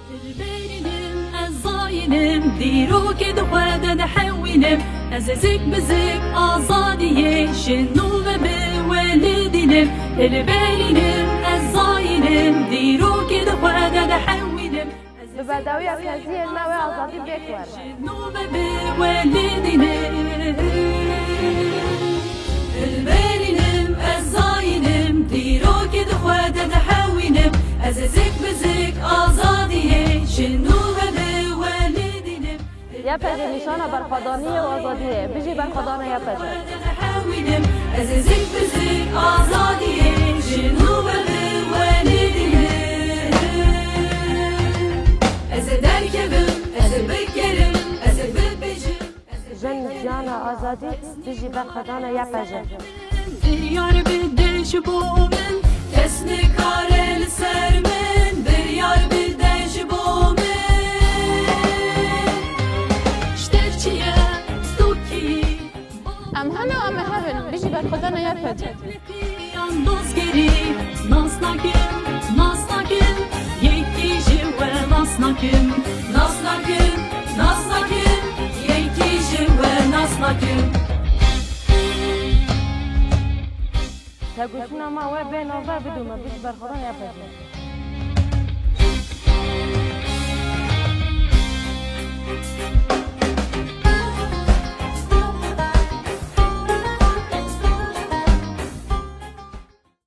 البارنم الزاينم ديروك دخوادة نحوينم أزازك بزك آزادية شنو بوالدينم البارنم الزاينم ديروك دخوادة نحوينم ببداوی کسی نوع آزادی بکوره شنو بوالدينم البارنم الزاينم ديروك دخوادة نحوينم أزازك بزك آزادية شنو بوالدينم یا پیج نشان برخوادانی و آزادیه بجی برخوادانه یا پیج نحوينم أزازك بزك آزادية شنو بوالدينم أزا دركبم أزا بكرم أزا ببجم جن جانا آزادی بجی برخوادانه یا پیج Biryar bildeş bomen Kesni karel sermen Biryar bildeş bomen Şterçiye Stuki ام هنو ام هبن بجی برخوادانه یا پیج Yandoz geri Nasnakim Nasnakim Yekişi ve nasnakim Nasnakim Nasnakim Yekişi ve nasnakim تگوشنا ما و بین و بدوم بجی برخوادانه یا پیج